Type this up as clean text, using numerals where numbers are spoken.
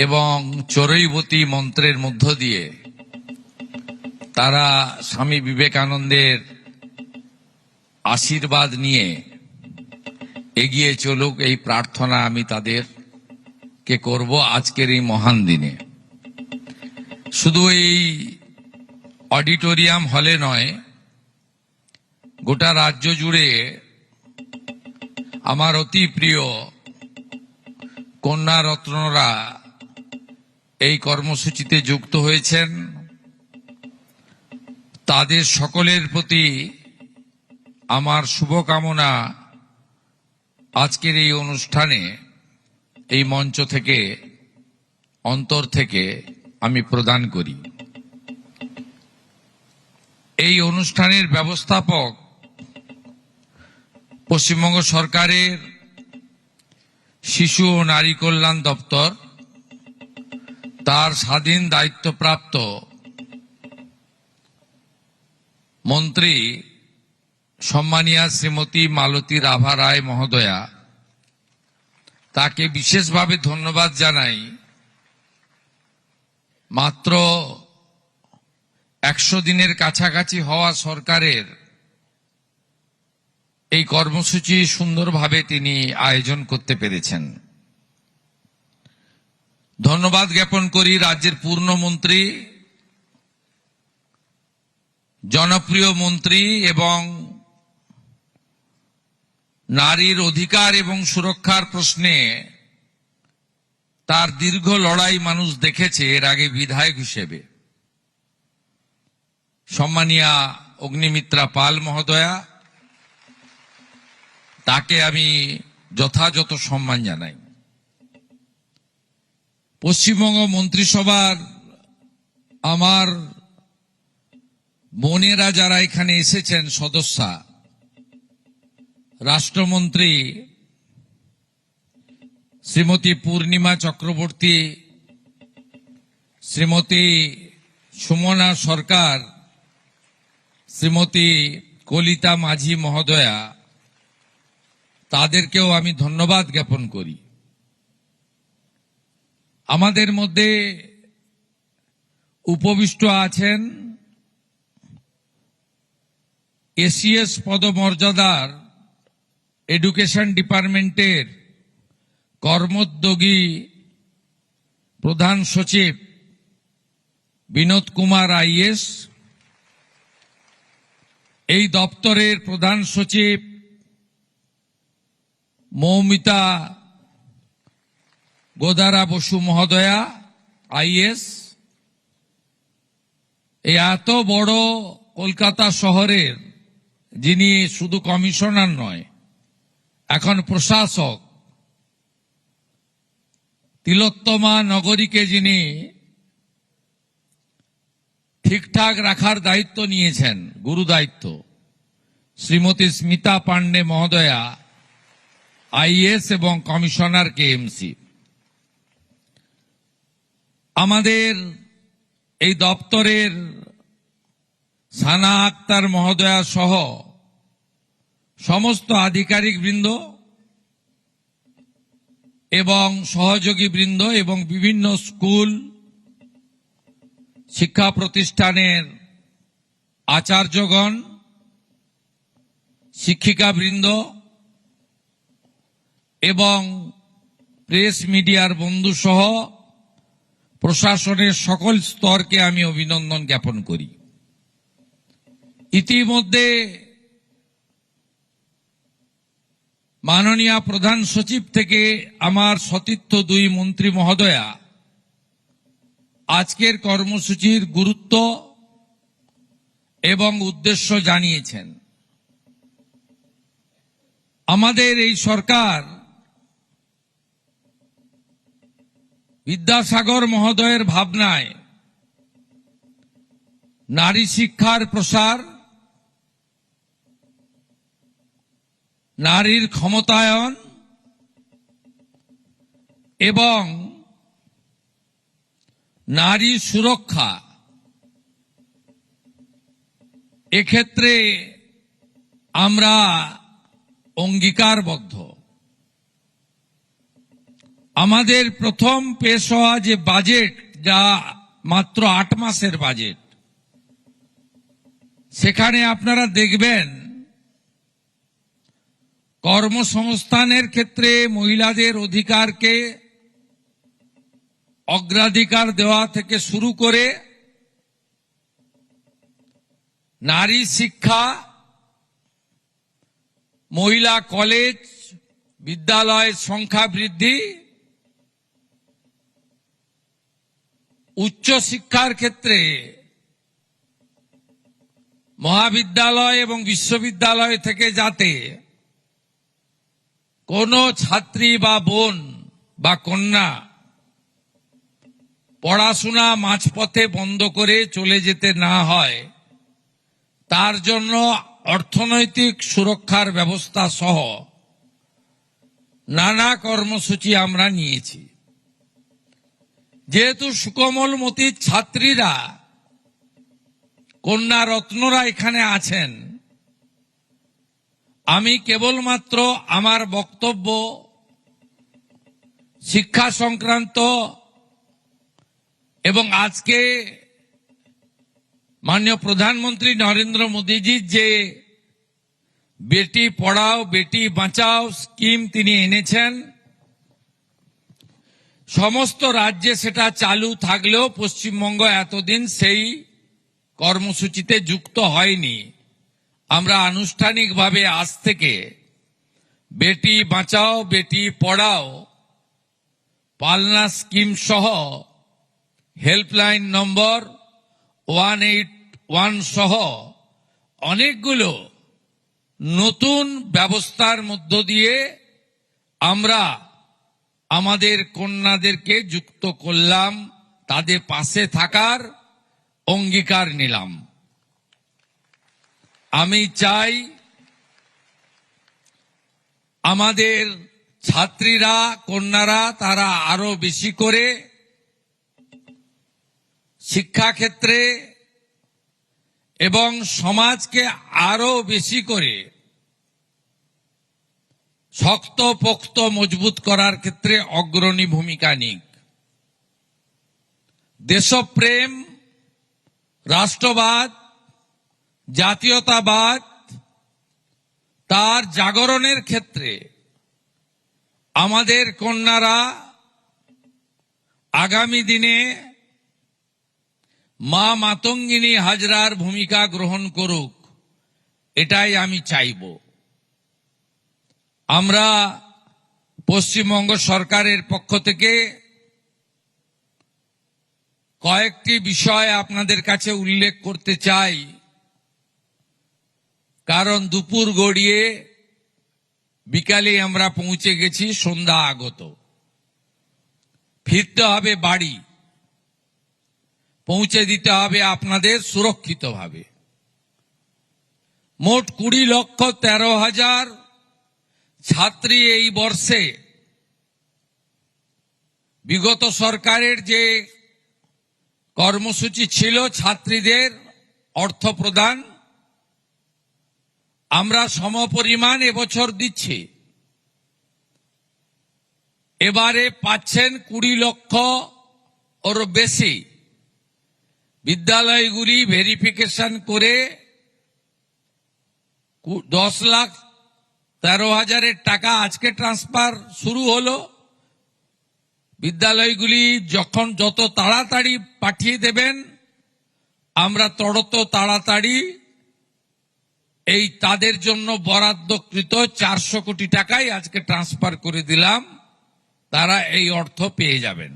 এবং চরৈবতী মন্ত্রের মধ্য দিয়ে তারা স্বামী বিবেকানন্দের আশীর্বাদ নিয়ে এগিয়ে চলুক, এই প্রার্থনা আমি তাদেরকে করব আজকের এই মহান দিনে। শুধু এই অডিটোরিয়াম হলে নয়, গোটা রাজ্য জুড়ে আমার অতি প্রিয় কন্যা রত্নরা এই কর্মসূচিতে যুক্ত হয়েছেন। তাদের সকলের প্রতি আমার শুভকামনা আজকের এই অনুষ্ঠানে এই মঞ্চ থেকে অন্তর থেকে আমি প্রদান করি। এই অনুষ্ঠানের ব্যবস্থাপক পশ্চিমবঙ্গ সরকারের শিশু ও নারী কল্যাণ দপ্তর, তার স্বাধীন দায়িত্বপ্রাপ্ত মন্ত্রী সম্মানীয়া শ্রীমতী মালতী রাভা রায় মহোদয়া, তাকে বিশেষভাবে ধন্যবাদ জানাই। মাত্র 100 দিনের কাছাকাছি হওয়া সরকারের এই কর্মসূচি সুন্দরভাবে তিনি আয়োজন করতে পেরেছেন। ধন্যবাদ জ্ঞাপন করি রাজ্যের পূর্ণমন্ত্রী, জনপ্রিয় মন্ত্রী এবং নারীর অধিকার এবং সুরক্ষার প্রশ্নে তার দীর্ঘ লড়াই মানুষ দেখেছে এর আগে বিধায়ক হিসেবে, সম্মানীয়া অগ্নিমিত্রা পাল মহোদয়া, তাকে আমি যথাযথ সম্মান জানাই। পশ্চিমবঙ্গ মন্ত্রিসভার আমার বোনেরা যারা এখানে এসেছেন সদস্যা, রাষ্ট্রমন্ত্রী শ্রীমতী পূর্ণিমা চক্রবর্তী, শ্রীমতী সুমনা সরকার, শ্রীমতী কলিতা মাঝি মহোদয়া, তাদেরকেও আমি ধন্যবাদ জ্ঞাপন করি। আমাদের মধ্যে উপবিষ্ট আছেন এসিএস পদমর্যাদার এডুকেশন ডিপার্টমেন্টের কর্মোদ্যোগী প্রধান সচিব বিনোদ কুমার আইএস, এই দপ্তরের প্রধান সচিব মৌমিতা গোদারা বসু মহোদয়া আইএস, এই এত বড় কলকাতা শহরের যিনি শুধু কমিশনার নয়, এখন প্রশাসক, তিলোত্তমা নগরীকে যিনি ঠিকঠাক রাখার দায়িত্ব নিয়েছেন, গুরু দায়িত্ব, শ্রীমতী স্মিতা পান্ডে মহোদয়া আইএস এবং কমিশনার কেএমসি। আমাদের এই দপ্তরের সানা আক্তার মহোদয়া সহ সমস্ত আধিকারিক বৃন্দ এবং সহযোগী বৃন্দ এবং বিভিন্ন স্কুল শিক্ষা প্রতিষ্ঠানের আচার্যগণ, শিক্ষিকা বৃন্দ এবং প্রেস মিডিয়ার বন্ধু সহ প্রশাসনের সকল স্তরকে আমি অভিনন্দন জ্ঞাপন করি। ইতিমধ্যে মাননীয় প্রধান সচিব থেকে আমার সতীর্থ 2 মন্ত্রী মহোদয়া আজকের কর্মসূচির গুরুত্ব এবং উদ্দেশ্য জানিয়েছেন। আমাদের এই সরকার বিদ্যাসাগর মহোদয়ের ভাবনায় নারী শিক্ষার প্রসার, নারীর ক্ষমতায়ন এবং নারী সুরক্ষা, এক্ষেত্রে আমরা অঙ্গীকারবদ্ধ। আমাদের প্রথম পেশ হওয়া যে বাজেট, যা মাত্র 8 মাসের বাজেট, সেখানে আপনারা দেখবেন কর্মসংস্থানের ক্ষেত্রে মহিলাদের অধিকারকে অগ্রাধিকার দেওয়া থেকে শুরু করে নারী শিক্ষা, মহিলা কলেজ, বিদ্যালয়ের সংখ্যা বৃদ্ধি, উচ্চ শিক্ষার ক্ষেত্রে মহাবিদ্যালয় এবং বিশ্ববিদ্যালয় থেকে যাতে কোনো ছাত্রী বা বোন বা কন্যা পড়াশোনা মাঝপথে বন্ধ করে চলে যেতে না হয়, তার জন্য অর্থনৈতিক সুরক্ষার ব্যবস্থা সহ নানা কর্মসূচি আমরা নিয়েছি। যেহেতু সুকোমলমতির ছাত্রীরা, কন্যা রত্নরা এখানে আছেন, আমি কেবলমাত্র আমার বক্তব্য শিক্ষা সংক্রান্ত এবং আজকে মাননীয় প্রধানমন্ত্রী নরেন্দ্র মোদীজির যে বেটি পড়াও বেটি বাঁচাও স্কিম তিনি এনেছেন, সমস্ত রাজ্যে সেটা চালু থাকলেও পশ্চিমবঙ্গ এতদিন সেই কর্মসূচিতে যুক্ত হয়নি। আমরা আনুষ্ঠানিকভাবে আজ থেকে বেটি বাঁচাও বেটি পড়াও পালনা স্কিম সহ হেল্পলাইন নম্বর 181 সহ অনেকগুলো নতুন ব্যবস্থার মধ্য দিয়ে আমরা আমাদের কন্যাদেরকে যুক্ত করলাম, তাদের পাশে থাকার অঙ্গীকার নিলাম। আমি চাই আমাদের ছাত্রীরা, কন্যারা তারা আরো বেশি করে শিক্ষাক্ষেত্রে এবং সমাজকে আরো বেশি করে শক্তপোক্ত মজবুত করার ক্ষেত্রে অগ্রণী ভূমিকা নিক। দেশপ্রেম, রাষ্ট্রবাদ, জাতীয়তাবাদ তার জাগরণের ক্ষেত্রে আমাদের কন্যারা আগামী দিনে মা মাতঙ্গিনী হাজরার ভূমিকা গ্রহণ করুক, এটাই আমি চাইব। আমরা পশ্চিমবঙ্গ সরকারের পক্ষ থেকে কয়েকটি বিষয় আপনাদের কাছে উল্লেখ করতে চাই, কারণ দুপুর গড়িয়ে বিকালে আমরা পৌঁছে গেছি, সন্ধ্যা আগত, ফিরতে হবে বাড়ি, পৌঁছে দিতে হবে আপনাদের সুরক্ষিতভাবে। মোট 20,13,000 ছাত্রী এই বর্ষে বিগত সরকারের যে কর্মসূচি ছিল ছাত্রীদের অর্থ প্রদান, আমরা সমপরিমাণ এবছর দিচ্ছি। এবারে পাচ্ছেন 20 লক্ষ ওর বেশি। বিদ্যালয়গুলি ভেরিফিকেশন করে 10,13,000 টাকা আজকে ট্রান্সফার শুরু হলো। বিদ্যালয়গুলি যখন যত তাড়াতাড়ি পাঠিয়ে দেবেন, আমরা তত তাড়াতাড়ি এই তাদের জন্য বরাদ্দকৃত 400 কোটি টাকাই আজকে ট্রান্সফার করে দিলাম, তারা এই অর্থ পেয়ে যাবেন।